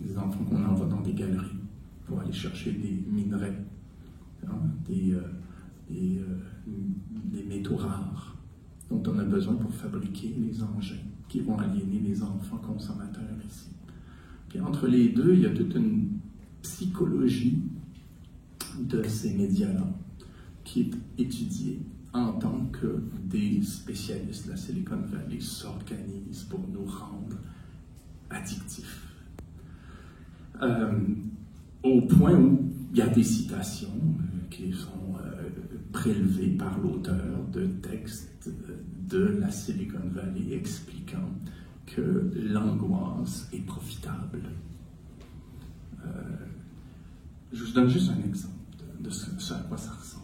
des enfants qu'on envoie dans des galeries pour aller chercher des minerais, hein, des métaux rares dont on a besoin pour fabriquer les engins qui vont aliéner les enfants consommateurs ici. Puis entre les deux, il y a toute une psychologie de ces médias-là qui est étudiée en tant que des spécialistes de la Silicon Valley s'organisent pour nous rendre addictifs. Au point où il y a des citations qui sont prélevées par l'auteur de textes de la Silicon Valley expliquant que l'angoisse est profitable. Je vous donne juste un exemple de ce à quoi ça ressemble.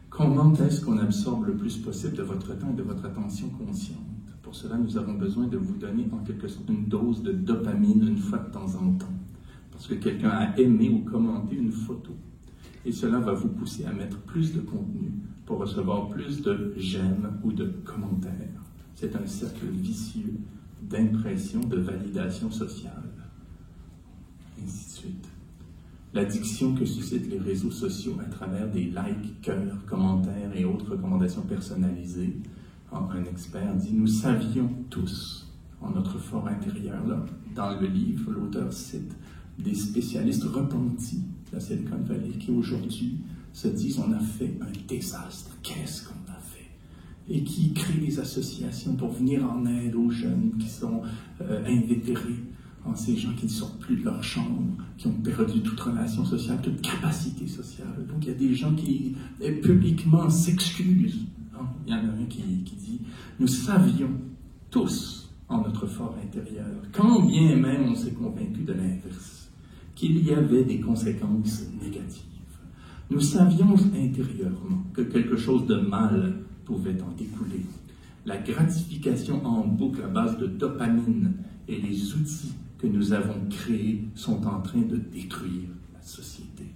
Comment est-ce qu'on absorbe le plus possible de votre temps et de votre attention consciente? Pour cela, nous avons besoin de vous donner en quelque sorte une dose de dopamine une fois de temps en temps. Parce que quelqu'un a aimé ou commenté une photo. Et cela va vous pousser à mettre plus de contenu pour recevoir plus de j'aime ou de commentaires. C'est un cercle vicieux d'impression, de validation sociale. Ainsi de suite. L'addiction que suscitent les réseaux sociaux à travers des likes, cœurs, commentaires et autres recommandations personnalisées. Un expert dit « Nous savions tous, en notre fort intérieur, là, dans le livre, l'auteur cite des spécialistes repentis de la Silicon Valley qui aujourd'hui se disent « On a fait un désastre, qu'est-ce qu'on a fait ?» et qui créent des associations pour venir en aide aux jeunes qui sont invétérés. Ces gens qui ne sortent plus de leur chambre, qui ont perdu toute relation sociale, toute capacité sociale. Donc il y a des gens qui publiquement s'excusent. Il y en a un qui dit « Nous savions tous en notre fort intérieur, quand bien même on s'est convaincu de l'inverse, qu'il y avait des conséquences négatives. Nous savions intérieurement que quelque chose de mal pouvait en découler. La gratification en boucle à base de dopamine et les outils que nous avons créés sont en train de détruire la société.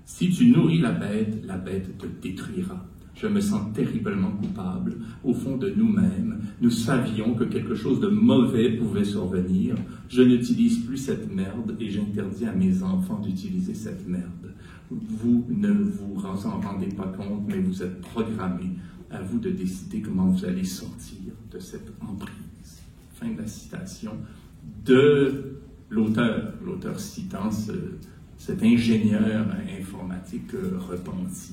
Si tu nourris la bête te détruira. Je me sens terriblement coupable. Au fond de nous-mêmes, nous savions que quelque chose de mauvais pouvait survenir. Je n'utilise plus cette merde et j'interdis à mes enfants d'utiliser cette merde. Vous ne vous en rendez pas compte, mais vous êtes programmés. À vous de décider comment vous allez sortir de cette emprise. » Fin de la citation de l'auteur citant cet ingénieur informatique repenti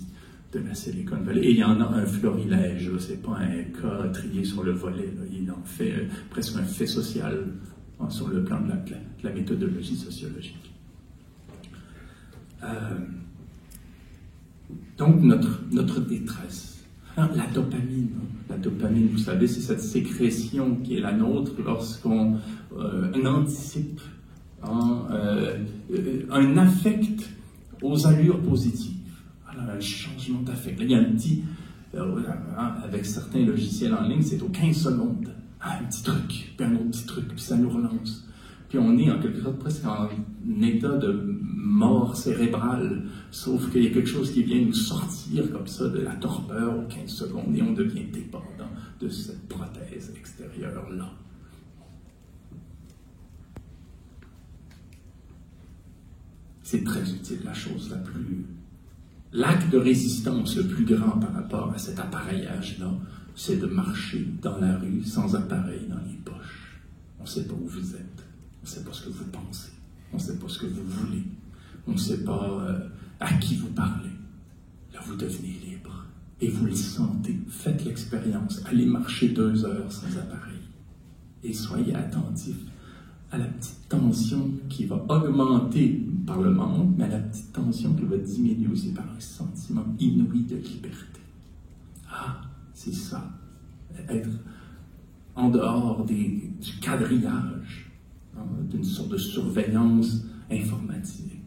de la Silicon Valley. Et il y en a un florilège, ce n'est pas un cas trié sur le volet, là. Il en fait presque un fait social sur le plan de la méthodologie sociologique. Donc notre détresse. La dopamine, vous savez, c'est cette sécrétion qui est la nôtre lorsqu'on anticipe un affect aux allures positives. Alors, un changement d'affect. Là, il y a un petit, avec certains logiciels en ligne, c'est aux 15 secondes. Un petit truc, puis un autre petit truc, puis ça nous relance. Puis on est en quelque sorte presque en état de mort cérébrale, sauf qu'il y a quelque chose qui vient nous sortir comme ça de la torpeur aux 15 secondes et on devient dépendant de cette prothèse extérieure-là. C'est très utile, la chose la plus... L'acte de résistance le plus grand par rapport à cet appareillage-là, c'est de marcher dans la rue sans appareil dans les poches. On ne sait pas où vous êtes. On ne sait pas ce que vous pensez, on ne sait pas ce que vous voulez, on ne sait pas à qui vous parlez. Là, vous devenez libre et vous le sentez. Faites l'expérience. Allez marcher 2 heures sans appareil et soyez attentifs à la petite tension qui va augmenter par le manque, mais à la petite tension qui va diminuer aussi par un sentiment inouï de liberté. Ah, c'est ça, être en dehors du quadrillage, d'une sorte de surveillance informatisée.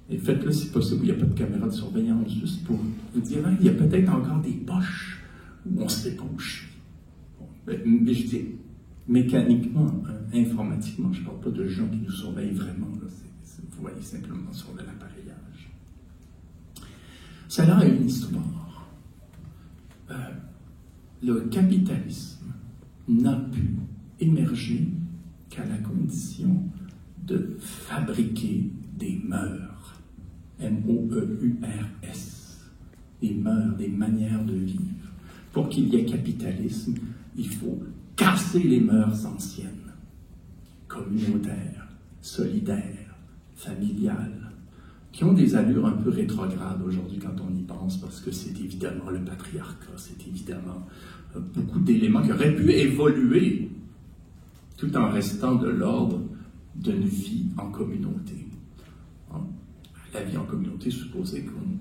Et faites-le si possible, il n'y a pas de caméra de surveillance, juste pour vous dire, il y a peut-être encore des poches où on ne sait pas où je suis. Bon, mais je dis, mécaniquement, informatiquement. Je ne parle pas de gens qui nous surveillent vraiment. Là. Vous voyez simplement sur de l'appareillage. Cela a une histoire. Le capitalisme n'a pu émerger qu'à la condition de fabriquer des mœurs. M-O-E-U-R-S. Des mœurs, des manières de vivre. Pour qu'il y ait capitalisme, il faut casser les mœurs anciennes, communautaires, solidaires, familiales, qui ont des allures un peu rétrogrades aujourd'hui quand on y pense, parce que c'est évidemment le patriarcat, c'est évidemment beaucoup d'éléments qui auraient pu évoluer tout en restant de l'ordre d'une vie en communauté. La vie en communauté supposait qu'on...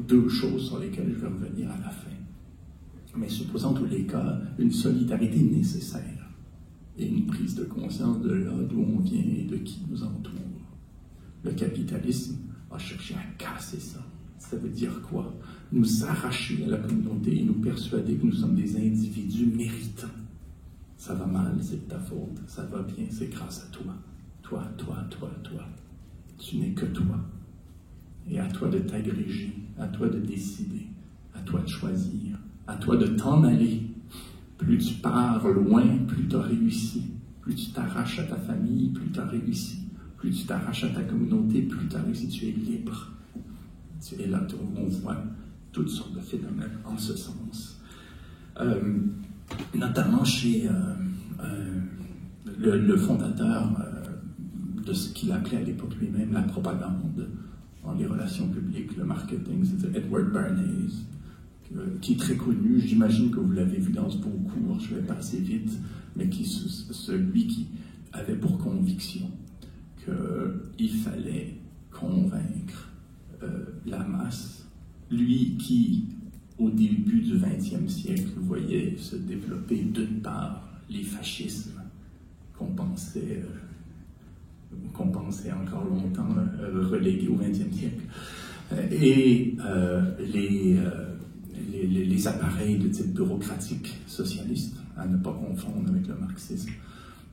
Deux choses sur lesquelles je vais revenir à la fin. Mais supposant en tous les cas une solidarité nécessaire et une prise de conscience de là d'où on vient et de qui nous entoure. Le capitalisme a cherché à casser ça. Ça veut dire quoi? Nous arracher à la communauté et nous persuader que nous sommes des individus méritants. Ça va mal, c'est de ta faute. Ça va bien, c'est grâce à toi. Toi, toi, toi, toi. Tu n'es que toi. Et à toi de t'agréger, à toi de décider, à toi de choisir, à toi de t'en aller. Plus tu pars loin, plus tu as réussi. Plus tu t'arraches à ta famille, plus tu as réussi. Plus tu t'arraches à ta communauté, plus tu as réussi. Tu es libre. Et là, on voit toutes sortes de phénomènes en ce sens. Notamment chez le fondateur de ce qu'il appelait à l'époque lui-même la propagande dans les relations publiques, le marketing, c'était Edward Bernays, qui est très connu. J'imagine que vous l'avez vu dans ce beau cours, je vais passer vite, mais celui qui avait pour conviction qu'il fallait convaincre la masse, lui qui, au début du XXe siècle, voyait se développer d'une part les fascismes qu'on pensait encore longtemps relégués au XXe siècle, et les appareils de type bureaucratique socialiste, à ne pas confondre avec le marxisme.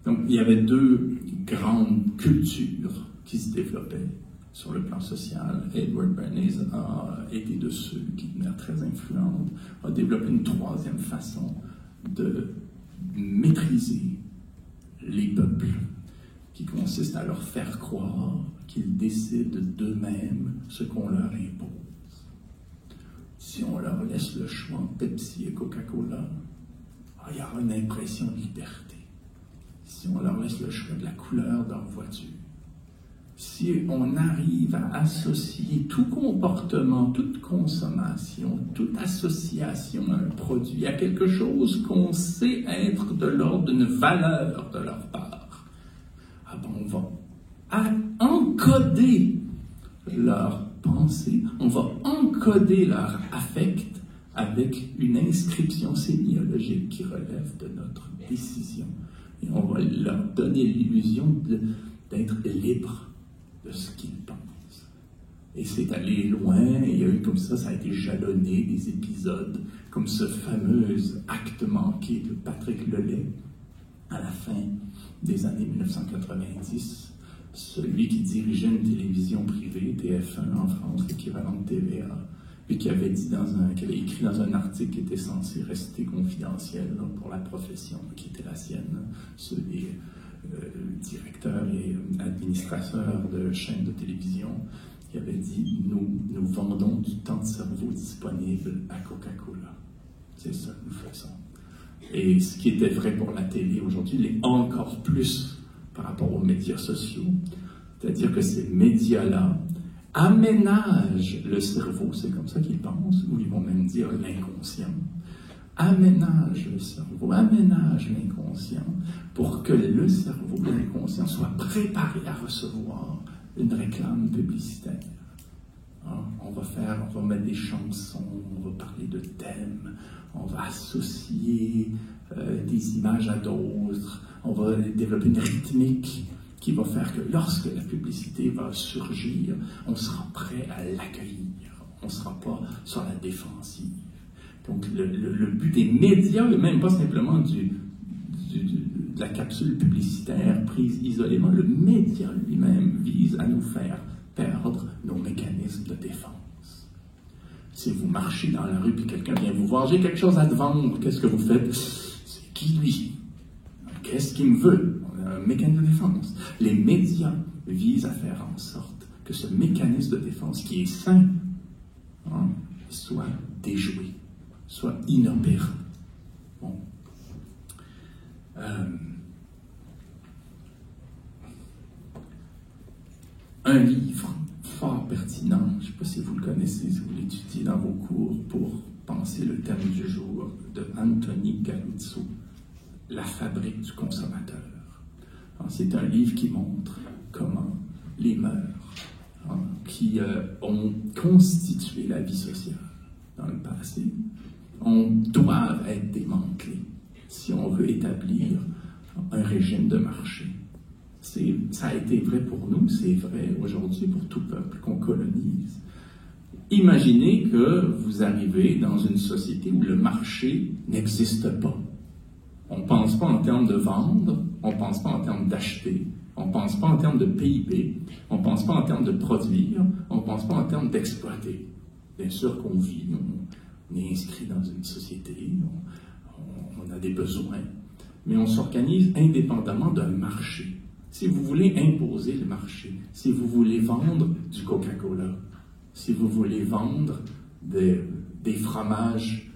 Donc il y avait deux grandes cultures qui se développaient sur le plan social. Edward Bernays a été de ceux qui, de manière très influente, a développé une troisième façon de maîtriser les peuples, qui consiste à leur faire croire qu'ils décident d'eux-mêmes ce qu'on leur impose. Si on leur laisse le choix entre Pepsi et Coca-Cola, il y aura une impression de liberté. Si on leur laisse le choix de la couleur de leur voiture, si on arrive à associer tout comportement, toute consommation, toute association à un produit, à quelque chose qu'on sait être de l'ordre d'une valeur de leur part, on va encoder leur pensée, on va encoder leur affect avec une inscription sémiologique qui relève de notre décision. Et on va leur donner l'illusion d'être libres de ce qu'ils pensent. Et c'est allé loin, et il y a eu comme ça a été jalonné des épisodes, comme ce fameux acte manqué de Patrick Lelay à la fin des années 1990, celui qui dirigeait une télévision privée, TF1 en France, l'équivalent de TVA, et qui avait dit qui avait écrit dans un article qui était censé rester confidentiel pour la profession qui était la sienne, ceux des directeurs et administrateurs de chaînes de télévision, qui avait dit nous vendons du temps de cerveau disponible à Coca-Cola. C'est ça que nous faisons. Et ce qui était vrai pour la télé aujourd'hui l'est encore plus par rapport aux médias sociaux. C'est-à-dire que ces médias-là aménagent le cerveau, c'est comme ça qu'ils pensent, ou ils vont même dire l'inconscient, aménagent le cerveau, aménagent l'inconscient pour que le cerveau, l'inconscient, soit préparé à recevoir une réclame publicitaire. On va mettre des chansons, on va parler de thèmes, on va associer des images à d'autres, on va développer une rythmique qui va faire que lorsque la publicité va surgir, on sera prêt à l'accueillir, on ne sera pas sur la défensive. Donc le but des médias, et même pas simplement de la capsule publicitaire prise isolément, le média lui-même vise à nous faire perdre nos mécanismes de défense. Si vous marchez dans la rue et quelqu'un vient vous voir, j'ai quelque chose à te vendre, qu'est-ce que vous faites? C'est qui lui? Qu'est-ce qu'il me veut? On a un mécanisme de défense. Les médias visent à faire en sorte que ce mécanisme de défense qui est sain soit déjoué, soit inopérant. Bon. Un livre fort pertinent, je ne sais pas si vous le connaissez, si vous l'étudiez dans vos cours pour penser le thème du jour, de Anthony Galuzzo, La fabrique du consommateur. C'est un livre qui montre comment les mœurs qui ont constitué la vie sociale dans le passé doivent être démantelées si on veut établir un régime de marché. Ça a été vrai pour nous, c'est vrai aujourd'hui pour tout peuple qu'on colonise. Imaginez que vous arrivez dans une société où le marché n'existe pas. On ne pense pas en termes de vendre, on ne pense pas en termes d'acheter, on ne pense pas en termes de PIB, on ne pense pas en termes de produire, on ne pense pas en termes d'exploiter. Bien sûr qu'on vit, on est inscrit dans une société, on a des besoins, mais on s'organise indépendamment d'un marché. Si vous voulez imposer le marché, si vous voulez vendre du Coca-Cola, si vous voulez vendre des fromages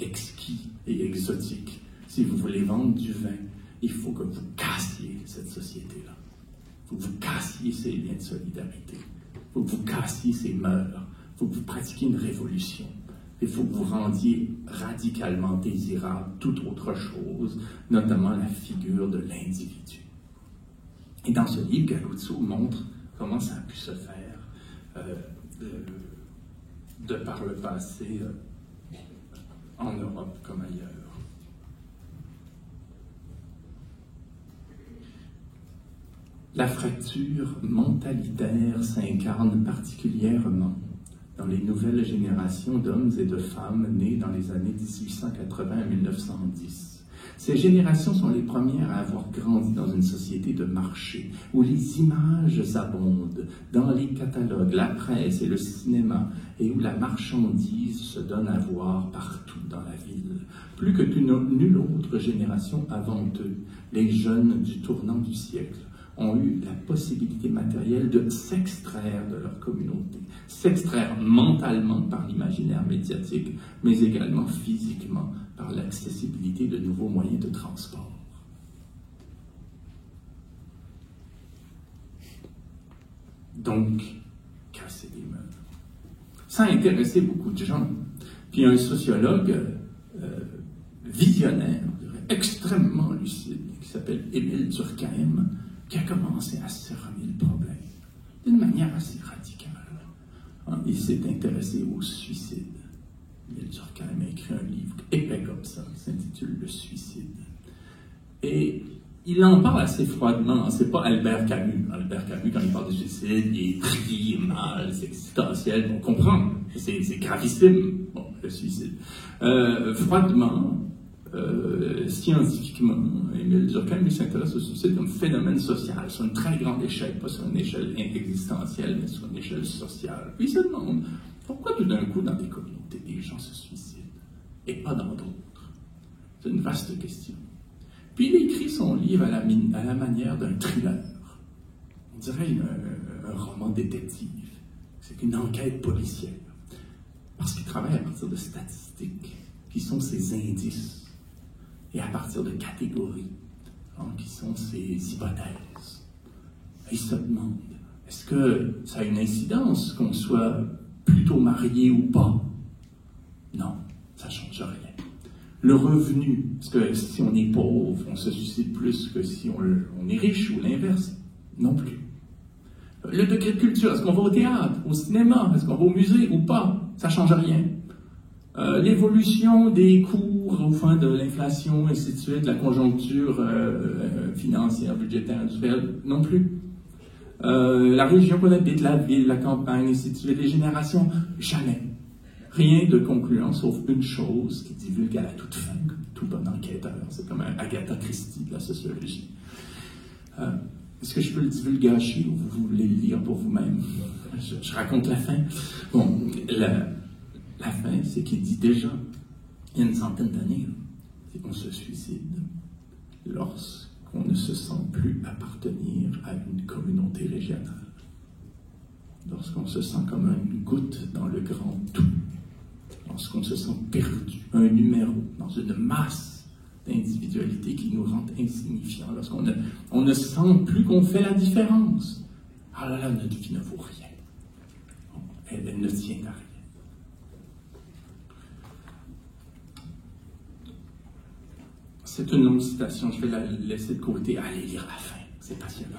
exquis et exotiques, si vous voulez vendre du vin, il faut que vous cassiez cette société-là. Il faut que vous cassiez ces liens de solidarité. Il faut que vous cassiez ces mœurs. Il faut que vous pratiquiez une révolution. Il faut que vous rendiez radicalement désirable toute autre chose, notamment la figure de l'individu. Et dans ce livre, Galuzzo montre comment ça a pu se faire de par le passé en Europe comme ailleurs. La fracture mentalitaire s'incarne particulièrement dans les nouvelles générations d'hommes et de femmes nés dans les années 1880 à 1910. Ces générations sont les premières à avoir grandi dans une société de marché, où les images abondent dans les catalogues, la presse et le cinéma, et où la marchandise se donne à voir partout dans la ville. Plus que nulle autre génération avant eux, les jeunes du tournant du siècle ont eu la possibilité matérielle de s'extraire de leur communauté, s'extraire mentalement par l'imaginaire médiatique, mais également physiquement par l'accessibilité de nouveaux moyens de transport. Donc, casser des mœurs. Ça a intéressé beaucoup de gens. Puis un sociologue visionnaire, extrêmement lucide, qui s'appelle Émile Durkheim, qui a commencé à cerner le problème d'une manière assez radicale. Il s'est intéressé au suicide. Émile Durkheim a écrit un livre épais comme ça, qui s'intitule « Le suicide ». Et il en parle assez froidement. C'est pas Albert Camus. Albert Camus, quand il parle de suicide, il est pris mal, c'est existentiel. On comprend, c'est gravissime, bon, le suicide. Froidement, scientifiquement, Émile Durkheim s'intéresse au suicide comme phénomène social, sur une très grande échelle, pas sur une échelle existentielle, mais sur une échelle sociale. Puis il se demande pourquoi tout d'un coup, dans des communautés, des gens se suicident et pas dans d'autres. C'est une vaste question. Puis il écrit son livre à la manière d'un thriller. On dirait un roman détective. C'est une enquête policière. Parce qu'il travaille à partir de statistiques, qui sont ses indices, et à partir de catégories, qui sont ses hypothèses. Il se demande, est-ce que ça a une incidence qu'on soit plutôt marié ou pas? Non, ça ne change rien. Le revenu, est-ce que si on est pauvre, on se suicide plus que si on est riche, ou l'inverse? Non plus. Le degré de culture, est-ce qu'on va au théâtre, au cinéma, est-ce qu'on va au musée ou pas? Ça ne change rien. L'évolution des cours au fin de l'inflation, ainsi de suite, la conjoncture financière, budgétaire, industrielle, non plus. La région qu'on habite, la ville, la campagne, ainsi de suite, les générations, jamais. Rien de concluant, sauf une chose qui divulgue à la toute fin, que tout bon enquêteur. C'est comme un Agatha Christie de la sociologie. Est-ce que je peux le divulgacher ou vous voulez le lire pour vous-même? Je raconte la fin. Bon, la fin, c'est qu'il dit déjà, il y a une centaine d'années, c'est qu'on se suicide lorsqu'on ne se sent plus appartenir à une communauté régionale. Lorsqu'on se sent comme une goutte dans le grand tout. Lorsqu'on se sent perdu, un numéro dans une masse d'individualité qui nous rend insignifiants. Lorsqu'on ne sent plus qu'on fait la différence. Ah là là, notre vie ne vaut rien. Elle ne tient à rien. C'est une longue citation, je vais la laisser de côté. Allez lire la fin, c'est passionnant.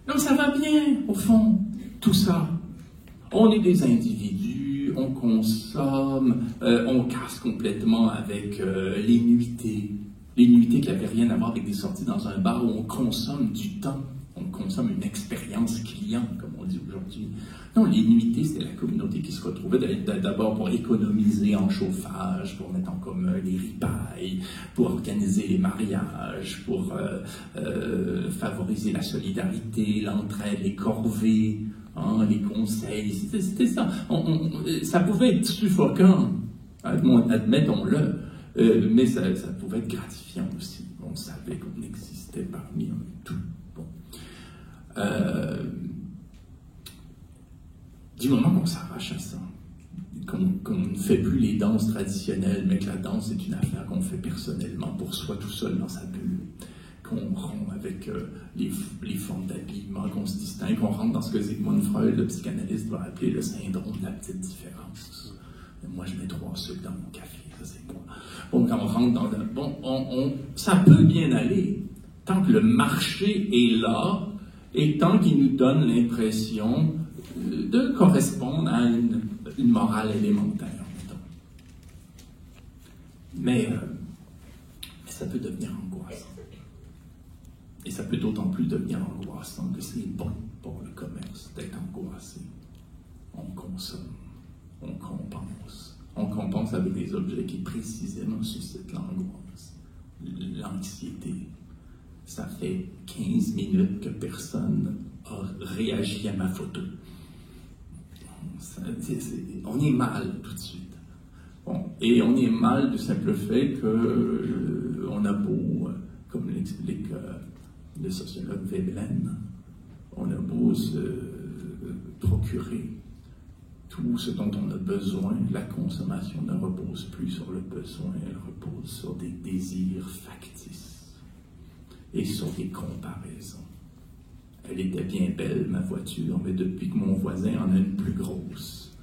Donc ça va bien, au fond, tout ça. On est des individus, on consomme, on casse complètement avec les nuitées. Les nuitées qui n'avaient rien à voir avec des sorties dans un bar où on consomme du temps. On consomme une expérience client, comme on dit aujourd'hui. Non, les nuitées, c'était la communauté qui se retrouvait d'abord pour économiser en chauffage, pour mettre en commun les ripailles, pour organiser les mariages, pour favoriser la solidarité, l'entraide, les corvées, hein, les conseils. C'était ça. Ça pouvait être suffocant, admettons-le, mais ça pouvait être gratifiant aussi. On savait qu'on existait parmi un tout. Du moment qu'on s'arrache à ça, qu'on ne fait plus les danses traditionnelles, mais que la danse est une affaire qu'on fait personnellement pour soi tout seul dans sa bulle, qu'on rompt avec les formes d'habillement, qu'on se distingue, qu'on rentre dans ce que Sigmund Freud, le psychanalyste, va appeler le syndrome de la petite différence. Moi, je mets 3 sucres dans mon café, ça c'est moi. Bon, quand on rentre dans le... Bon, ça peut bien aller, tant que le marché est là, et tant qu'il nous donne l'impression de correspondre à une morale élémentaire, mettons. Mais ça peut devenir angoissant. Et ça peut d'autant plus devenir angoissant que c'est bon pour le commerce d'être angoissé. On consomme, on compense. On compense avec des objets qui précisément suscitent l'angoisse, l'anxiété. Ça fait 15 minutes que personne a réagi à ma photo. On est mal tout de suite. Bon, et on est mal du simple fait qu'on a beau, comme l'explique le sociologue Veblen, on a beau se procurer tout ce dont on a besoin, la consommation ne repose plus sur le besoin, elle repose sur des désirs factices et sur des comparaisons. Elle était bien belle, ma voiture, mais depuis que mon voisin en a une plus grosse,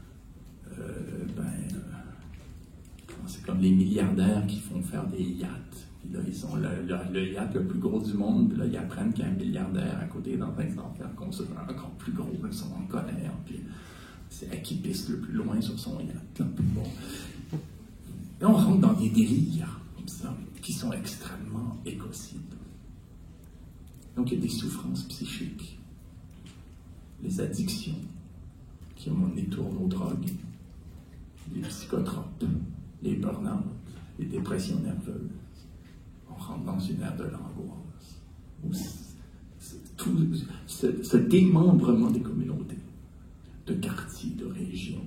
c'est comme les milliardaires qui font faire des yachts. Puis là, ils ont le yacht le plus gros du monde, puis là, ils apprennent qu'il y a un milliardaire à côté dans train d'en faire construire encore plus gros, ils sont en colère, puis c'est à qui pisse le plus loin sur son yacht. Là, puis bon. Là, on rentre dans des délires, comme ça, qui sont extrêmement écocides. Donc, il y a des souffrances psychiques, les addictions qui détournent aux drogues, les psychotropes, les burn-out, les dépressions nerveuses. On rentre dans une ère de l'angoisse. Tout ce démembrement des communautés, de quartiers, de régions,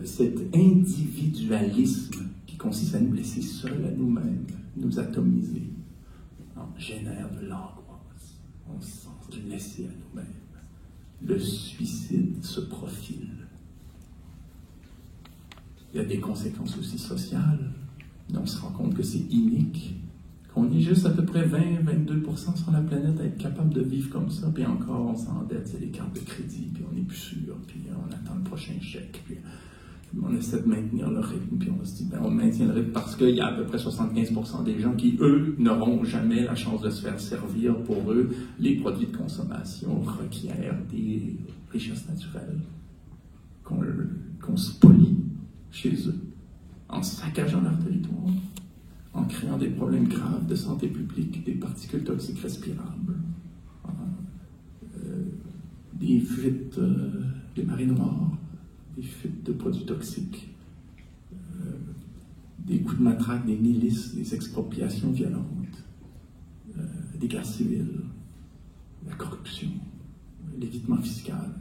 cet individualisme qui consiste à nous laisser seuls à nous-mêmes, nous atomiser, génère de l'angoisse. On se sent laissé à nous-mêmes. Le suicide se profile. Il y a des conséquences aussi sociales. On se rend compte que c'est inique, qu'on est juste à peu près 20-22% sur la planète à être capable de vivre comme ça, puis encore on s'endette, c'est les cartes de crédit, puis on n'est plus sûr, puis on attend le prochain chèque, puis on essaie de maintenir le rythme, puis on se dit, on maintient le rythme parce qu'il y a à peu près 75% des gens qui, eux, n'auront jamais la chance de se faire servir. Pour eux, les produits de consommation requièrent des richesses naturelles qu'on spolie chez eux, en saccageant leur territoire, en créant des problèmes graves de santé publique, des particules toxiques respirables, des fuites des marées noires, des fuites de produits toxiques, des coups de matraque, des milices, des expropriations violentes, des guerres civiles, la corruption, l'évitement fiscal,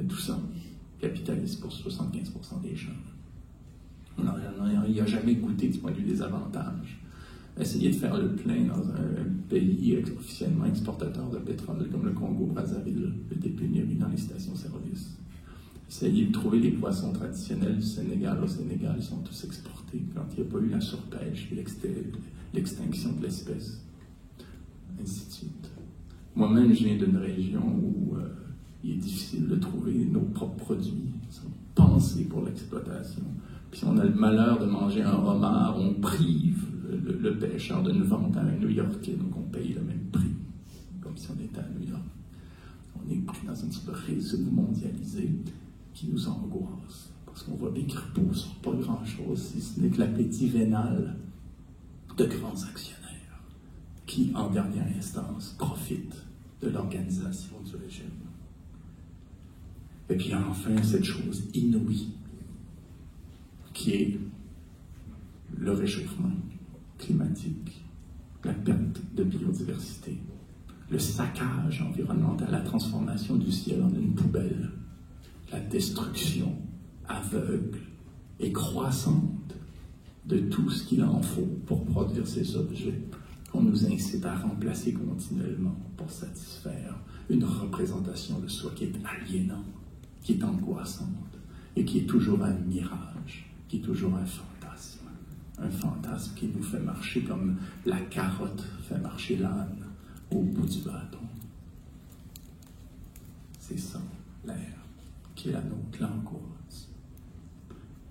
tout ça capitalise pour 75% des gens. Il n'a jamais goûté du point de vue des avantages. Essayer de faire le plein dans un pays officiellement exportateur de pétrole comme le Congo-Brazzaville, des pénuries dans les stations-service. Essayer de trouver les poissons traditionnels du Sénégal. Au Sénégal, ils sont tous exportés quand il n'y a pas eu la surpêche et l'extinction de l'espèce. Ainsi de suite. Moi-même, je viens d'une région où il est difficile de trouver nos propres produits. Ils sont pensés pour l'exploitation. Puis si on a le malheur de manger un homard, on prive le pêcheur d'une vente à un New-Yorkais, donc on paye le même prix, comme si on était à New York. On est pris dans une sorte de réseau mondialisé qui nous angoisse, parce qu'on voit des crapauds sur pas grand-chose, si ce n'est que l'appétit vénal de grands actionnaires qui, en dernière instance, profitent de l'organisation du régime. Et puis enfin, cette chose inouïe qui est le réchauffement climatique, la perte de biodiversité, le saccage environnemental, la transformation du ciel en une poubelle, la destruction aveugle et croissante de tout ce qu'il en faut pour produire ces objets qu'on nous incite à remplacer continuellement pour satisfaire une représentation de soi qui est aliénante, qui est angoissante et qui est toujours un mirage, qui est toujours un fantasme. Un fantasme qui nous fait marcher comme la carotte fait marcher l'âne au bout du bâton. C'est ça, l'air, qui est la nôtre, l'angoisse.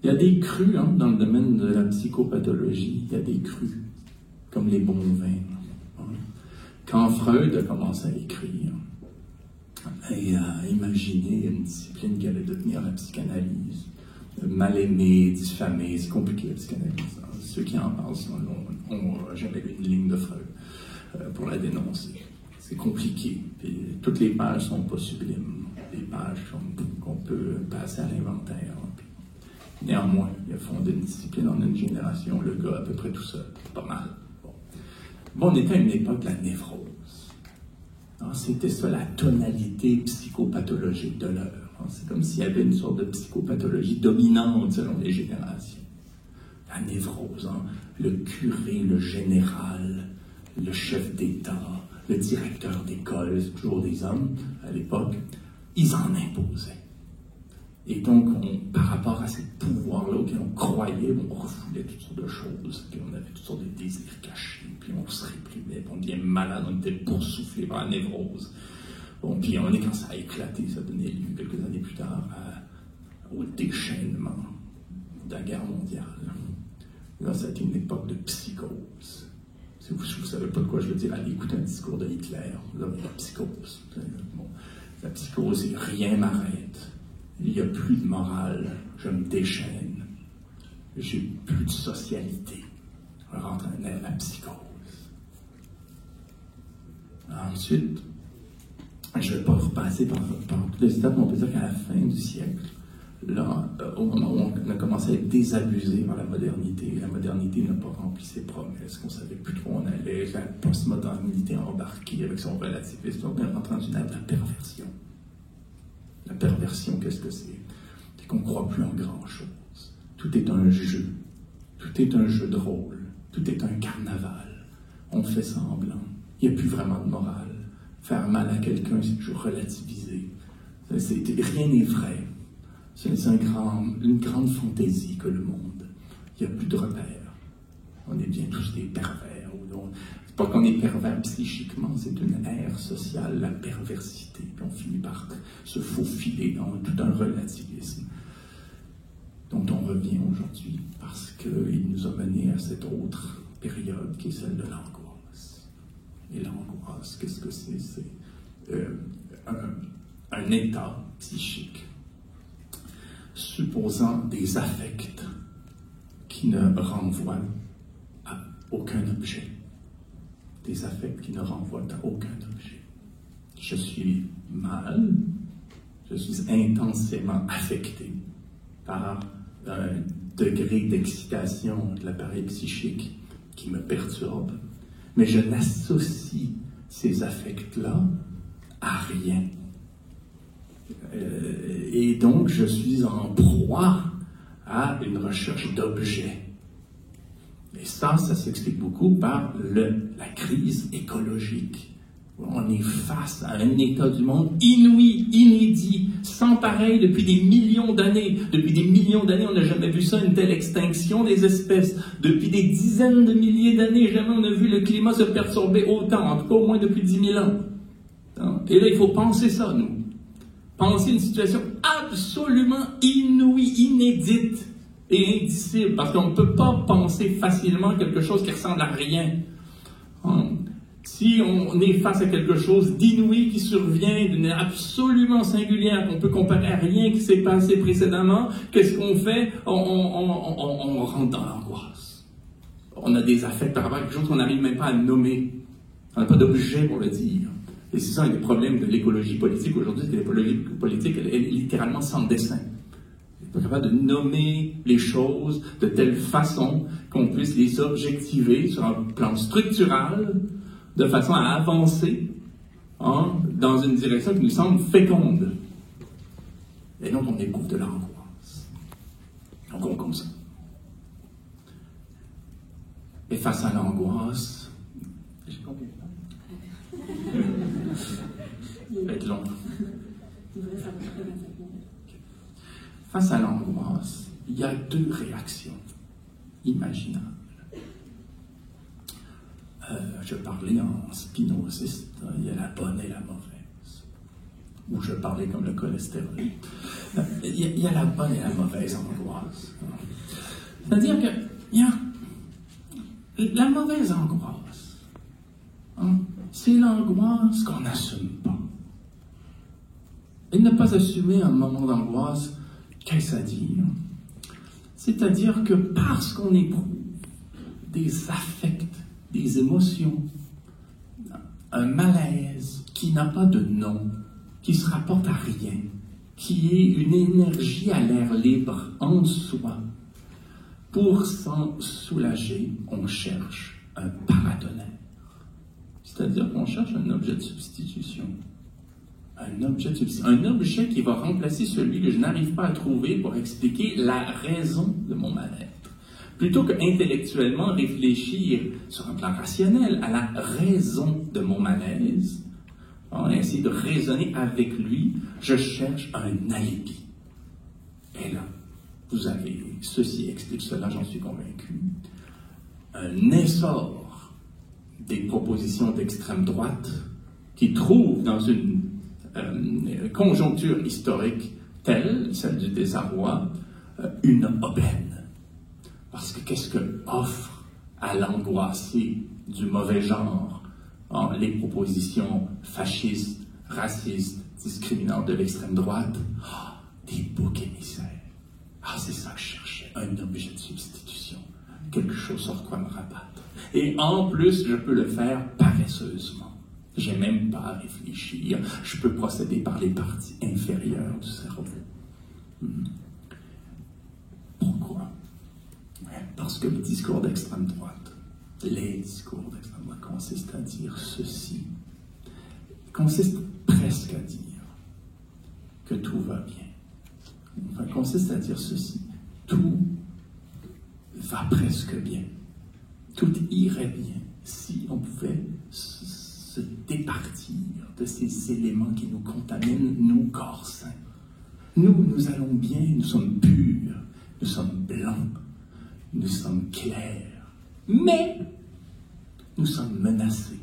Il y a des crus dans le domaine de la psychopathologie, il y a des crus, comme les bons vins. Quand Freud a commencé à écrire et à imaginer une discipline qui allait devenir la psychanalyse, mal aimé, diffamé, c'est compliqué la psychanalyse. Ceux qui en parlent n'ont jamais lu une ligne de Freud pour la dénoncer. C'est compliqué. Puis, toutes les pages ne sont pas sublimes. Des pages qu'on peut passer à l'inventaire. Néanmoins, il a fondé une discipline en une génération, le gars à peu près tout seul. Pas mal. Bon, on était à une époque de la névrose. C'était ça la tonalité psychopathologique de l'heure. C'est comme s'il y avait une sorte de psychopathologie dominante selon les générations. La névrose, le curé, le général, le chef d'État, le directeur d'école, c'est toujours des hommes à l'époque, ils en imposaient. Et donc, par rapport à ces pouvoirs-là auxquels on croyait, on refoulait toutes sortes de choses, puis on avait toutes sortes de désirs cachés, puis on se réprimait, puis on devenait malade, on était boursouflé par la névrose. Bon, puis quand ça a éclaté, ça donnait lieu quelques années plus tard au déchaînement de la guerre mondiale. Là, ça a été une époque de psychose. Si vous ne savez pas de quoi je veux dire, allez écouter un discours de Hitler. Là, la psychose. Bon, la psychose, c'est rien m'arrête. Il n'y a plus de morale. Je me déchaîne. J'ai plus de socialité. On rentre dans la psychose. Ensuite, je ne vais pas repasser par toutes les étapes, mais on peut dire qu'à la fin du siècle, là, au moment où on a commencé à être désabusé par la modernité n'a pas rempli ses promesses, qu'on ne savait plus trop où on allait, la postmodernité embarquée avec son relativisme, on est rentré dans une ère de la perversion. La perversion, qu'est-ce que c'est? C'est qu'on ne croit plus en grand-chose. Tout est un jeu. Tout est un jeu de rôle. Tout est un carnaval. On fait semblant. Il n'y a plus vraiment de morale. Faire mal à quelqu'un, c'est toujours relativisé. Rien n'est vrai. C'est une grande fantaisie que le monde. Il n'y a plus de repères. On est bien tous des pervers. C'est pas qu'on est pervers psychiquement, c'est une ère sociale, la perversité. Puis on finit par se faufiler dans tout un relativisme dont on revient aujourd'hui parce qu'il nous a menés à cette autre période qui est celle de l'angoisse. Et l'angoisse, qu'est-ce que c'est? C'est un état psychique supposant des affects qui ne renvoient à aucun objet. Des affects qui ne renvoient à aucun objet. Je suis je suis intensément affecté par degré d'excitation de l'appareil psychique qui me perturbe, mais je n'associe ces affects-là à rien. Et donc, je suis en proie à une recherche d'objets. Et ça s'explique beaucoup par la crise écologique. On est face à un état du monde inouï, inédit, sans pareil depuis des millions d'années. Depuis des millions d'années, on n'a jamais vu ça, une telle extinction des espèces. Depuis des dizaines de milliers d'années, jamais on a vu le climat se perturber autant, en tout cas au moins depuis 10 000 ans. Et là, il faut penser ça, nous. Penser une situation absolument inouïe, inédite et indicible, parce qu'on ne peut pas penser facilement quelque chose qui ressemble à rien. Si on est face à quelque chose d'inouï qui survient, d'une absolument singulière, qu'on peut comparer à rien qui s'est passé précédemment, qu'est-ce qu'on fait? On rentre dans l'angoisse. On a des affects par rapport à quelque chose qu'on n'arrive même pas à nommer. On n'a pas d'objet pour le dire. Et c'est ça un des problèmes de l'écologie politique aujourd'hui, c'est que l'écologie politique, elle est littéralement sans dessin. On est capable de nommer les choses de telle façon qu'on puisse les objectiver sur un plan structural, de façon à avancer dans une direction qui nous semble féconde. Et donc, on éprouve de l'angoisse. Donc, on comme ça. Et face à l'angoisse, j'ai combien de temps? Ça va être long. Face à l'angoisse, il y a deux réactions imaginables. Je parlais en spinoziste, il y a la bonne et la mauvaise. Ou je parlais comme le cholestérol. Il y a la bonne et la mauvaise angoisse. C'est-à-dire qu'il y a la mauvaise angoisse. C'est l'angoisse qu'on n'assume pas. Et ne pas assumer un moment d'angoisse, qu'est-ce à dire? C'est-à-dire que parce qu'on éprouve des affects, des émotions, un malaise qui n'a pas de nom, qui se rapporte à rien, qui est une énergie à l'air libre en soi. Pour s'en soulager, on cherche un paratonnerre. C'est-à-dire qu'on cherche un objet de substitution. Un objet qui va remplacer celui que je n'arrive pas à trouver pour expliquer la raison de mon mal-être. Plutôt que intellectuellement réfléchir sur un plan rationnel à la raison de mon malaise, et essayer de raisonner avec lui, je cherche un alibi. Et là, vous avez, ceci explique cela, j'en suis convaincu, un essor des propositions d'extrême droite qui trouvent dans une conjoncture historique telle, celle du désarroi, une aubaine. Parce que qu'est-ce que offre à l'angoissé du mauvais genre les propositions fascistes, racistes, discriminantes de l'extrême droite? Des boucs émissaires. C'est ça que je cherchais, un objet de substitution, quelque chose sur quoi me rabattre. Et en plus, je peux le faire paresseusement. J'ai même pas à réfléchir. Je peux procéder par les parties inférieures du cerveau. Pourquoi? Parce que le discours d'extrême droite, les discours d'extrême droite consistent à dire ceci, consistent presque à dire que tout va bien. Consiste à dire ceci, tout va presque bien. Tout irait bien si on pouvait se départir de ces éléments qui nous contaminent, nos corps sains. Nous allons bien, nous sommes purs, nous sommes blancs, nous sommes clairs, mais nous sommes menacés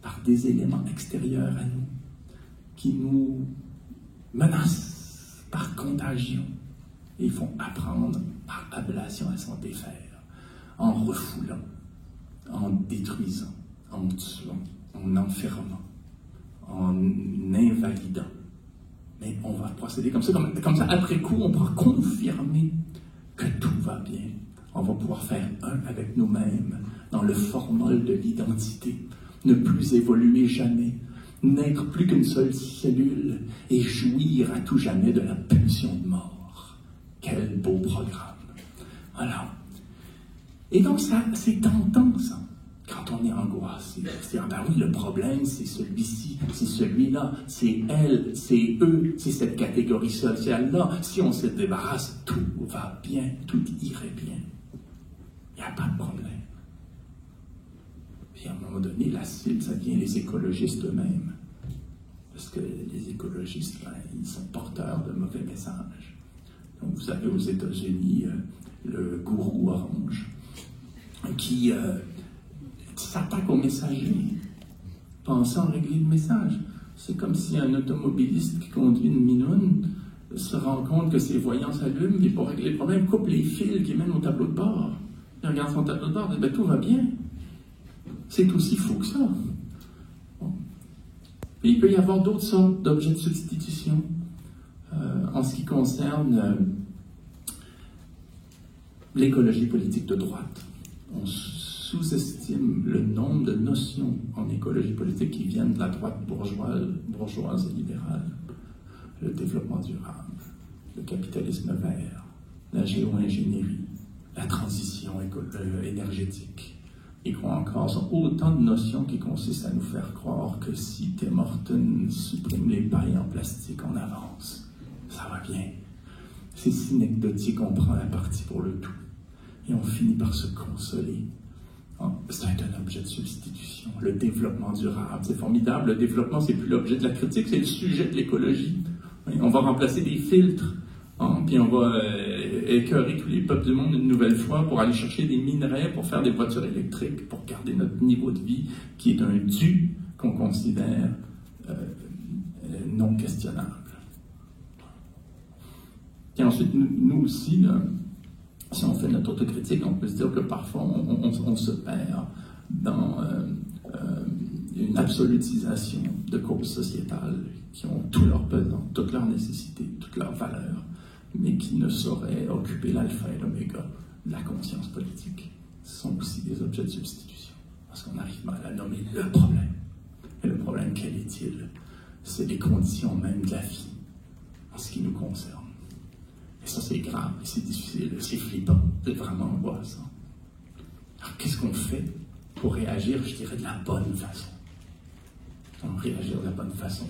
par des éléments extérieurs à nous qui nous menacent par contagion. Et il faut apprendre par ablation à s'en défaire, en refoulant, en détruisant, en tuant, en enfermant, en invalidant. Mais on va procéder comme ça. Comme ça, après coup, on pourra confirmer que tout va bien. On va pouvoir faire un avec nous-mêmes dans le formol de l'identité, ne plus évoluer jamais, n'être plus qu'une seule cellule et jouir à tout jamais de la pulsion de mort. Quel beau programme! Voilà. Et donc, ça, c'est tentant, ça, quand on est angoissé. C'est, ah ben oui, le problème, c'est celui-ci, c'est celui-là, c'est elle, c'est eux, c'est cette catégorie sociale-là. Si on se débarrasse, tout va bien, tout irait bien. Il n'y a pas de problème. Puis à un moment donné, la cible, ça devient les écologistes eux-mêmes. Parce que les écologistes, ben, ils sont porteurs de mauvais messages. Donc vous avez aux États-Unis le gourou orange qui s'attaque aux messagers, pensant régler le message. C'est comme si un automobiliste qui conduit une minoune se rend compte que ses voyants s'allument, et pour régler le problème, coupe les fils qui mènent au tableau de bord. Il regarde son tableau de bord et dit, ben, tout va bien. C'est aussi faux que ça. Bon. Et il peut y avoir d'autres sortes d'objets de substitution en ce qui concerne l'écologie politique de droite. On sous-estime le nombre de notions en écologie politique qui viennent de la droite bourgeoise et libérale. Le développement durable, le capitalisme vert, la géo-ingénierie, la transition énergétique. Et quoi encore, sont autant de notions qui consistent à nous faire croire que si Tim Hortons supprime les pailles en plastique, on avance. Ça va bien. C'est si anecdotique, on prend la partie pour le tout. Et on finit par se consoler. C'est un objet de substitution. Le développement durable, c'est formidable. Le développement, c'est plus l'objet de la critique, c'est le sujet de l'écologie. On va remplacer des filtres, puis on va écœurer tous les peuples du monde une nouvelle fois pour aller chercher des minerais pour faire des voitures électriques, pour garder notre niveau de vie, qui est un dû qu'on considère non questionnable. Et ensuite, nous aussi, là, si on fait notre autocritique, on peut se dire que parfois on se perd dans une absolutisation de causes sociétales qui ont tout leur pesant, toute leur nécessité, toute leur valeur, mais qui ne sauraient occuper l'alpha et l'oméga de la conscience politique. Ce sont aussi des objets de substitution, parce qu'on arrive mal à nommer le problème. Et le problème, quel est-il? C'est les conditions même de la vie, en ce qui nous concerne. Et ça, c'est grave, c'est difficile, c'est flippant, c'est vraiment angoissant. Alors, qu'est-ce qu'on fait pour réagir, je dirais, de la bonne façon? Donc, réagir de la bonne façon,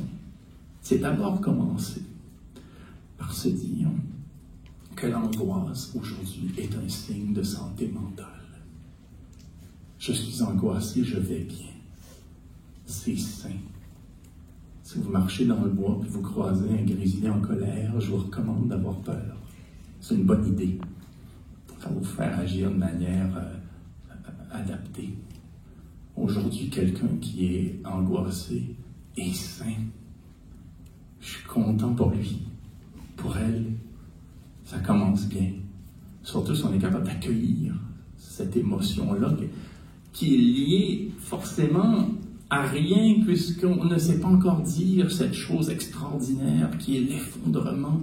c'est d'abord commencer par se dire que l'angoisse, aujourd'hui, est un signe de santé mentale. Je suis angoissé, je vais bien. C'est sain. Si vous marchez dans le bois et vous croisez un grizzly en colère, je vous recommande d'avoir peur. C'est une bonne idée. Ça va vous faire agir de manière adaptée. Aujourd'hui, quelqu'un qui est angoissé est sain. Je suis content pour lui. Pour elle, ça commence bien. Surtout si on est capable d'accueillir cette émotion-là qui est liée forcément à rien, puisqu'on ne sait pas encore dire cette chose extraordinaire qui est l'effondrement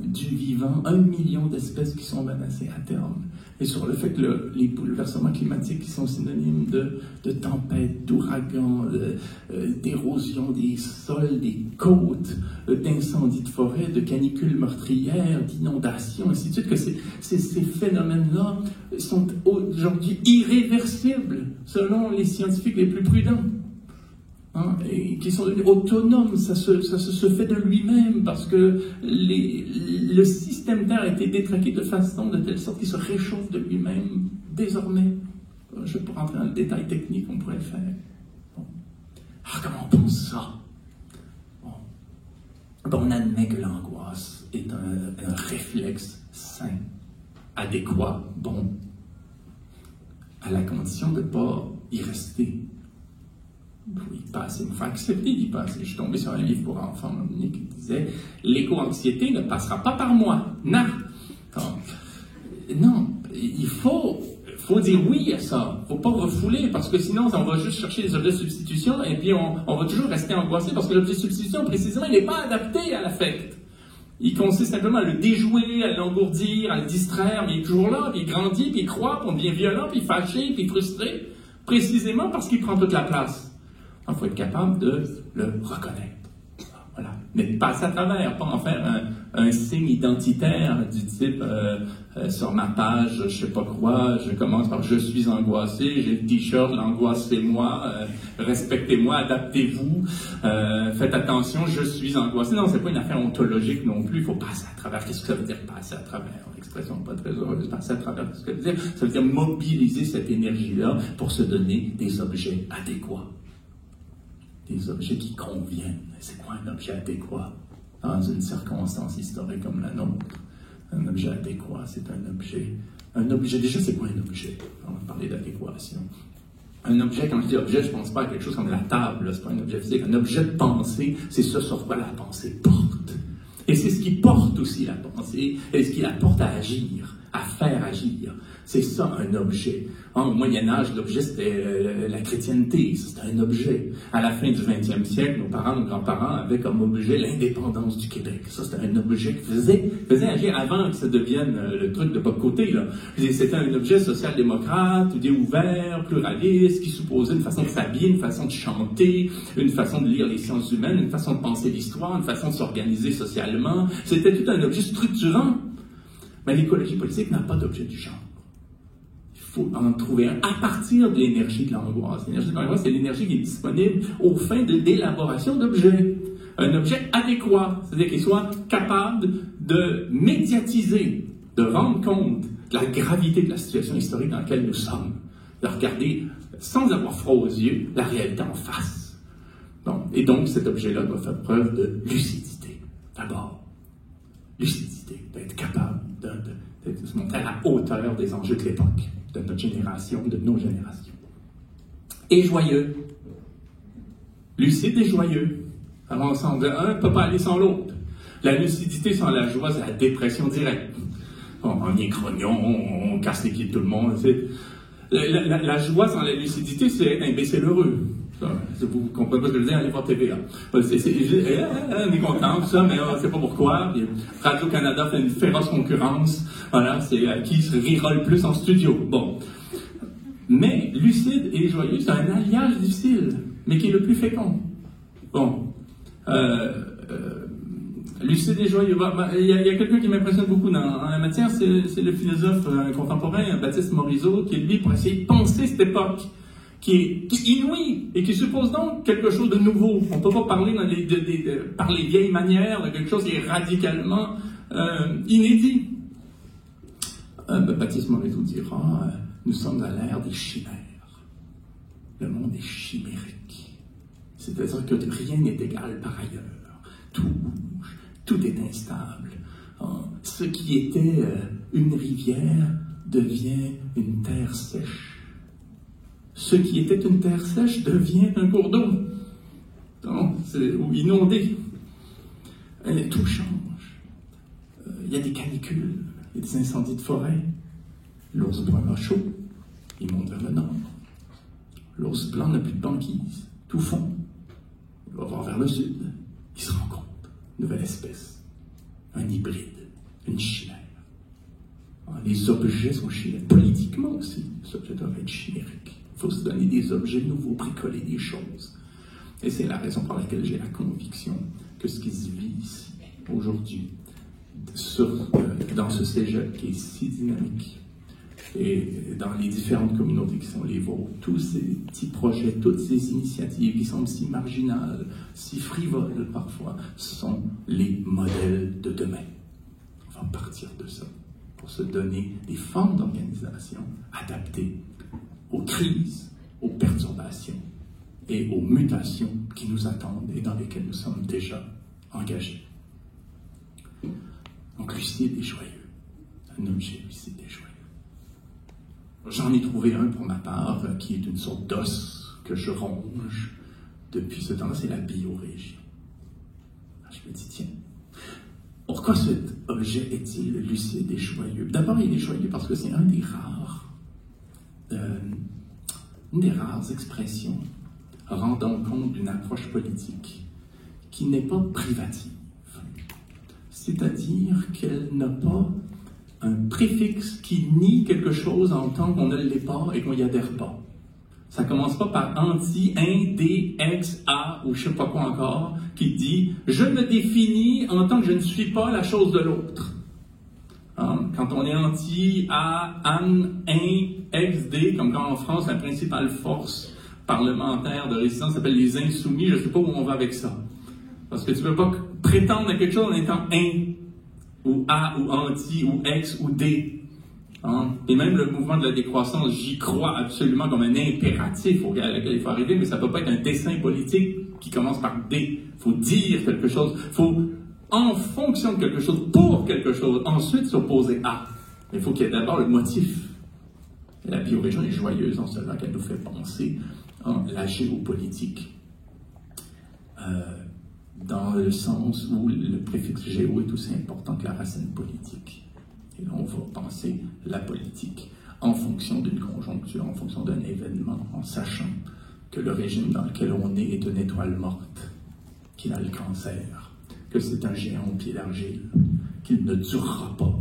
du vivant, 1 million d'espèces qui sont menacées à terme, et sur le fait que les bouleversements climatiques qui sont synonymes de tempêtes, d'ouragans, d'érosion des sols, des côtes, d'incendies de forêt, de canicules meurtrières, d'inondations, ainsi de suite, que ces phénomènes-là sont aujourd'hui irréversibles selon les scientifiques les plus prudents. Et qui sont autonomes, ça se fait de lui-même parce que le système Terre a été détraqué de façon de telle sorte qu'il se réchauffe de lui-même désormais. Je ne vais pas rentrer dans le détail technique, on pourrait le faire. Bon. Alors comment on pense ça? Bon, on admet que l'angoisse est un réflexe sain, adéquat, bon, à la condition de ne pas y rester. Oui, passer, me faire accepter d'y passer. Je suis tombé sur un livre pour enfants qui disait « L'éco-anxiété ne passera pas par moi. » Non, il faut dire oui à ça. Il ne faut pas refouler, parce que sinon, on va juste chercher des objets de substitution et puis on va toujours rester angoissé, parce que l'objet de substitution, précisément, il n'est pas adapté à l'affect. Il consiste simplement à le déjouer, à l'engourdir, à le distraire, mais il est toujours là, puis il grandit, puis il croît, puis on devient violent, puis fâché, puis frustré, précisément parce qu'il prend toute la place. Il faut être capable de le reconnaître. Voilà. Mais passer à travers, pas en faire un signe identitaire du type sur ma page, je sais pas quoi, je commence par « je suis angoissé », j'ai le t-shirt « l'angoisse c'est moi », respectez-moi, adaptez-vous, faites attention, je suis angoissé. Non, c'est pas une affaire ontologique non plus, il faut passer à travers. Qu'est-ce que ça veut dire passer à travers? L'expression pas très heureuse, passer à travers. Qu'est-ce que ça veut dire? Ça veut dire mobiliser cette énergie-là pour se donner des objets adéquats. Des objets qui conviennent. C'est quoi un objet adéquat dans une circonstance historique comme la nôtre? Un objet adéquat, c'est un objet, déjà, c'est quoi un objet? On va parler d'adéquation. Un objet, quand je dis objet, je ne pense pas à quelque chose comme la table, c'est pas un objet physique. Un objet de pensée, c'est ce sur quoi la pensée porte. Et c'est ce qui porte aussi la pensée, et ce qui la porte à agir, à faire agir. C'est ça, un objet. Au Moyen-Âge, l'objet, c'était la chrétienté. C'était un objet. À la fin du 20e siècle, nos parents, nos grands-parents avaient comme objet l'indépendance du Québec. Ça, c'était un objet qui faisait agir avant que ça devienne le truc de pas de côté, là. C'était un objet social-démocrate, ouvert, pluraliste, qui supposait une façon de s'habiller, une façon de chanter, une façon de lire les sciences humaines, une façon de penser l'histoire, une façon de s'organiser socialement. C'était tout un objet structurant. Mais l'écologie politique n'a pas d'objet du genre. Il faut en trouver un à partir de l'énergie de l'angoisse. L'énergie de l'angoisse, c'est l'énergie qui est disponible aux fins de l'élaboration d'objets. Un objet adéquat, c'est-à-dire qu'il soit capable de médiatiser, de rendre compte de la gravité de la situation historique dans laquelle nous sommes, de regarder sans avoir froid aux yeux la réalité en face. Bon. Et donc cet objet-là doit faire preuve de lucidité. D'abord, lucidité, d'être capable de se montrer à la hauteur des enjeux de l'époque, de notre génération, de nos générations. Et joyeux. Lucide et joyeux. Alors ensemble, un ne peut pas aller sans l'autre. La lucidité sans la joie, c'est la dépression directe. On est grognon, on casse les pieds de tout le monde. La joie sans la lucidité, c'est être imbécile heureux. Vous comprenez pas ce que je veux dire? Allez voir TVA. On est content, tout ça, mais on ne sait pas pourquoi. Radio-Canada fait une féroce concurrence. Voilà, c'est qui se rira le plus en studio. Bon. Mais lucide et joyeux, c'est un alliage difficile, mais qui est le plus fécond. Bon. Lucide et joyeux. Il y a quelqu'un qui m'impressionne beaucoup dans la matière, c'est le philosophe contemporain, Baptiste Morisot, qui est lui pour essayer de penser cette époque, qui est inouïe et qui suppose donc quelque chose de nouveau. On ne peut pas parler par les vieilles manières de quelque chose qui est radicalement inédit. Baptiste Morisot dira nous sommes à l'ère des chimères. Le monde est chimérique. C'est-à-dire que rien n'est égal par ailleurs. Tout bouge, tout est instable. Ce qui était une rivière devient une terre sèche. Ce qui était une terre sèche devient un cours d'eau. Ou inondé. Tout change. Il y a des canicules, il y a des incendies de forêt. L'ours brun a chaud, il monte vers le nord. L'ours blanc n'a plus de banquise, tout fond. Il va voir vers le sud, il se rend compte. Nouvelle espèce, un hybride, une chimère. Les objets sont chimériques. Politiquement aussi, les objets doivent être chimériques. Il faut se donner des objets nouveaux, bricoler des choses. Et c'est la raison pour laquelle j'ai la conviction que ce qui se vit ici, aujourd'hui, dans ce cégep qui est si dynamique, et dans les différentes communautés qui sont les vôtres, tous ces petits projets, toutes ces initiatives qui semblent si marginales, si frivoles parfois, sont les modèles de demain. On va partir de ça pour se donner des formes d'organisation adaptées aux crises, aux perturbations et aux mutations qui nous attendent et dans lesquelles nous sommes déjà engagés. Donc lucide et joyeux, un objet lucide et joyeux. J'en ai trouvé un pour ma part qui est une sorte d'os que je ronge depuis ce temps-là, c'est la biorégion. Je me dis, tiens, pourquoi cet objet est-il lucide et joyeux? D'abord, il est joyeux parce que c'est une des rares expressions rendant compte d'une approche politique qui n'est pas privative. C'est-à-dire qu'elle n'a pas un préfixe qui nie quelque chose en tant qu'on ne l'est pas et qu'on n'y adhère pas. Ça commence pas par anti, un, des, ex, à, ou je sais pas quoi encore, qui dit « Je me définis en tant que je ne suis pas la chose de l'autre ». Hein? Quand on est anti, à, an, un, ex, des, comme quand en France, la principale force parlementaire de résistance s'appelle les insoumis, je ne sais pas où on va avec ça. Parce que tu ne peux pas prétendre à quelque chose en étant un, ou à, ou anti, ou ex, ou des. Hein? Et même le mouvement de la décroissance, j'y crois absolument comme un impératif auquel il faut arriver, mais ça ne peut pas être un dessin politique qui commence par des. Il faut dire quelque chose, il faut, en fonction de quelque chose, pour quelque chose, ensuite s'opposer à. Mais il faut qu'il y ait d'abord le motif. Et la biorégion est joyeuse en cela qu'elle nous fait penser à la géopolitique. Dans le sens où le préfixe géo est aussi important que la racine politique. Et là, on va penser la politique en fonction d'une conjoncture, en fonction d'un événement, en sachant que le régime dans lequel on est une étoile morte, qu'il a le cancer, que c'est un géant au pied d'argile, qu'il ne durera pas.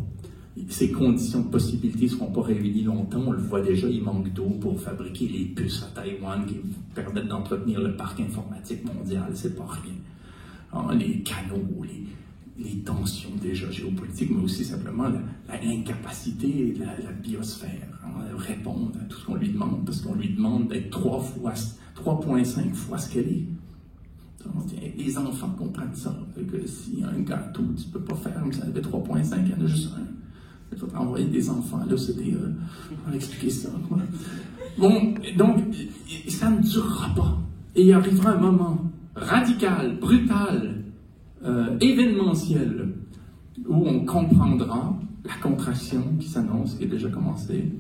Ces conditions de possibilité ne seront pas réunies longtemps. On le voit déjà, il manque d'eau pour fabriquer les puces à Taïwan qui permettent d'entretenir le parc informatique mondial, c'est pas rien. Hein, les canaux, les tensions déjà géopolitiques, mais aussi simplement l'incapacité de la biosphère à répondre à tout ce qu'on lui demande, parce qu'on lui demande d'être 3,5 fois ce qu'elle est. Donc, les enfants comprennent ça, que si un gâteau, tu ne peux pas faire, mais ça avait 3,5, il y en a juste un. Il faut envoyer des enfants, là, c'était... on va expliquer ça, quoi. Bon, donc, ça ne durera pas. Et il arrivera un moment radical, brutal, événementiel, où on comprendra la contraction qui s'annonce, qui est déjà commencée,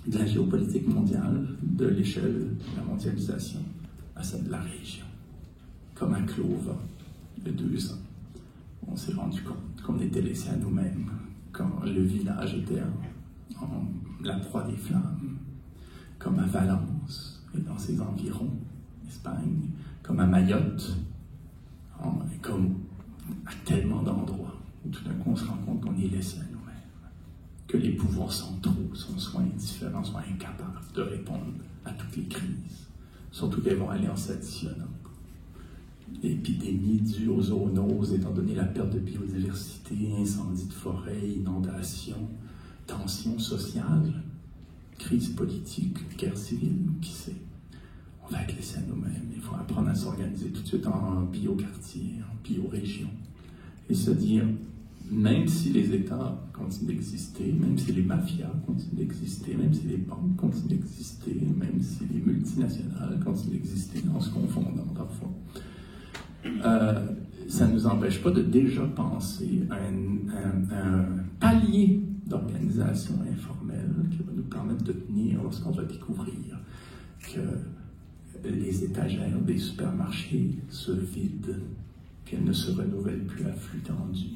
de la géopolitique mondiale, de l'échelle de la mondialisation à celle de la région. Comme à Clova, il y a 2 ans, on s'est rendu compte qu'on était laissé à nous-mêmes, quand le village était en la proie des flammes, comme à Valence et dans ses environs, Espagne, comme à Mayotte, comme à tellement d'endroits où tout d'un coup on se rend compte qu'on est laissé à nous-mêmes, que les pouvoirs centraux sont soit indifférents, soit incapables de répondre à toutes les crises, surtout qu'elles vont aller en s'additionnant. Épidémies dues aux zoonoses, étant donné la perte de biodiversité, incendies de forêt, inondations, tensions sociales, crise politique, guerre civile, qui sait. On va être laissé à nous-mêmes. Il faut apprendre à s'organiser tout de suite en bio-quartier, en bio-région. Et se dire, même si les États continuent d'exister, même si les mafias continuent d'exister, même si les banques continuent d'exister, même si les multinationales continuent d'exister en se confondant parfois, ça ne nous empêche pas de déjà penser à un palier d'organisation informelle qui va nous permettre de tenir lorsqu'on va découvrir que les étagères des supermarchés se vident, qu'elles ne se renouvellent plus à flux tendu,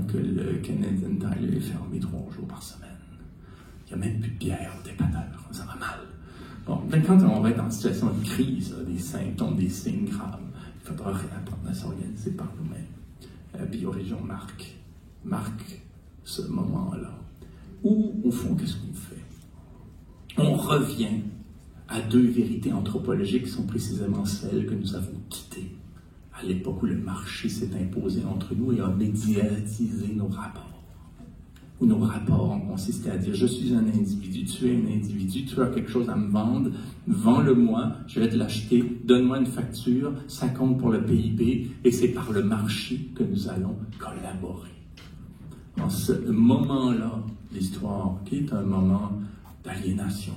que le Canadian Tire est fermé 3 jours par semaine. Il n'y a même plus de bière au dépanneur, ça va mal. Bon, quand on va être en situation de crise, des symptômes, des signes graves, il faudra réapprendre à s'organiser par nous-mêmes. La biorégion marque ce moment-là. Où, au fond, qu'est-ce qu'on fait? On revient à 2 vérités anthropologiques qui sont précisément celles que nous avons quittées à l'époque où le marché s'est imposé entre nous et a médiatisé nos rapports. Où nos rapports ont consisté à dire « je suis un individu, tu es un individu, tu as quelque chose à me vendre, vends-le-moi, je vais te l'acheter, donne-moi une facture, ça compte pour le PIB, et c'est par le marché que nous allons collaborer. » En ce moment-là, l'histoire, qui est un moment d'aliénation,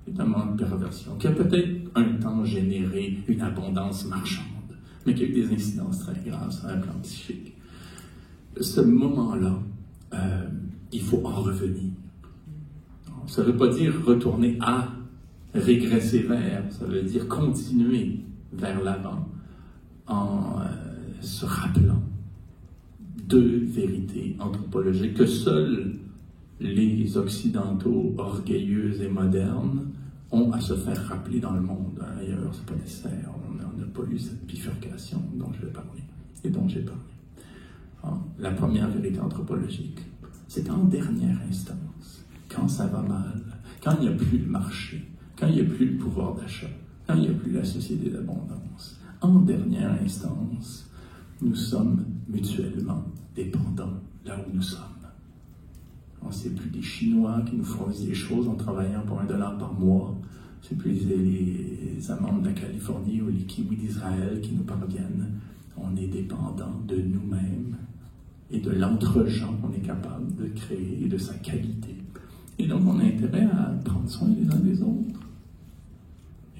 qui est un moment de perversion, qui a peut-être un temps généré une abondance marchande, mais qui a eu des incidences très graves sur un plan psychique. Ce moment-là, il faut en revenir. Ça ne veut pas dire retourner à, régresser vers, ça veut dire continuer vers l'avant en se rappelant 2 vérités anthropologiques que seuls les Occidentaux orgueilleux et modernes ont à se faire rappeler dans le monde. Ailleurs, ce n'est pas nécessaire. On n'a pas eu cette bifurcation dont je vais parler et dont j'ai parlé. La première vérité anthropologique, c'est en dernière instance, quand ça va mal, quand il n'y a plus de marché, quand il n'y a plus le pouvoir d'achat, quand il n'y a plus la société d'abondance, en dernière instance, nous sommes mutuellement dépendants là où nous sommes. On sait plus des Chinois qui nous fournissent des choses en travaillant pour $1 par mois. C'est plus les amandes de la Californie ou les kiwis d'Israël qui nous parviennent. On est dépendant de nous-mêmes et de l'entre-gens qu'on est capable de créer et de sa qualité. Et donc, on a intérêt à prendre soin les uns des autres.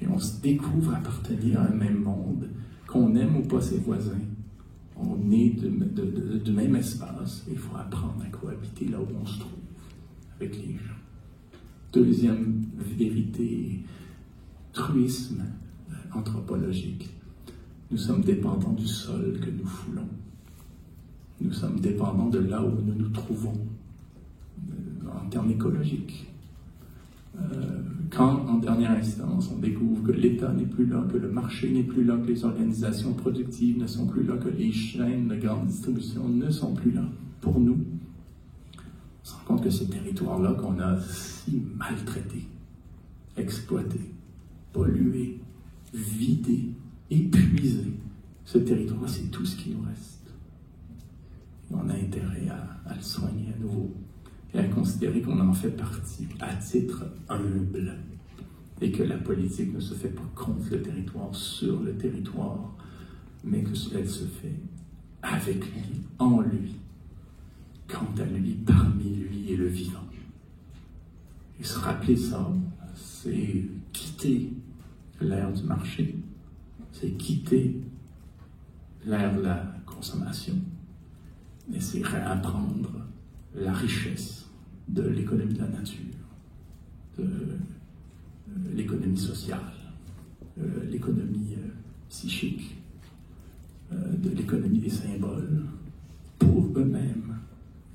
Et on se découvre appartenir à un même monde, qu'on aime ou pas ses voisins. On est du même espace et il faut apprendre à cohabiter là où on se trouve, avec les gens. Deuxième vérité, truisme anthropologique. Nous sommes dépendants du sol que nous foulons. Nous sommes dépendants de là où nous nous trouvons, en termes écologiques. Quand, en dernière instance, on découvre que l'État n'est plus là, que le marché n'est plus là, que les organisations productives ne sont plus là, que les chaînes de grande distribution ne sont plus là pour nous, on se rend compte que ce territoire-là qu'on a si maltraité, exploité, pollué, vidé, épuisé, ce territoire, c'est tout ce qui nous reste. Et on a intérêt à le soigner à nouveau et à considérer qu'on en fait partie à titre humble et que la politique ne se fait pas contre le territoire, sur le territoire, mais que cela se fait avec lui, en lui, quant à lui, parmi lui et le vivant. Et se rappeler ça, c'est quitter l'ère du marché, c'est quitter l'ère de la consommation, et c'est réapprendre la richesse de l'économie de la nature, de l'économie sociale, l'économie psychique, de l'économie des symboles, pour eux-mêmes,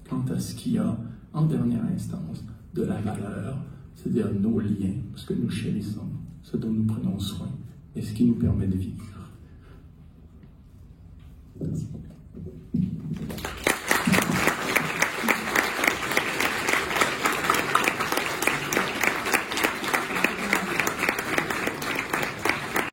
quant à ce qui a, en dernière instance, de la valeur, c'est-à-dire nos liens, ce que nous chérissons, ce dont nous prenons soin, et ce qui nous permet de vivre. Merci.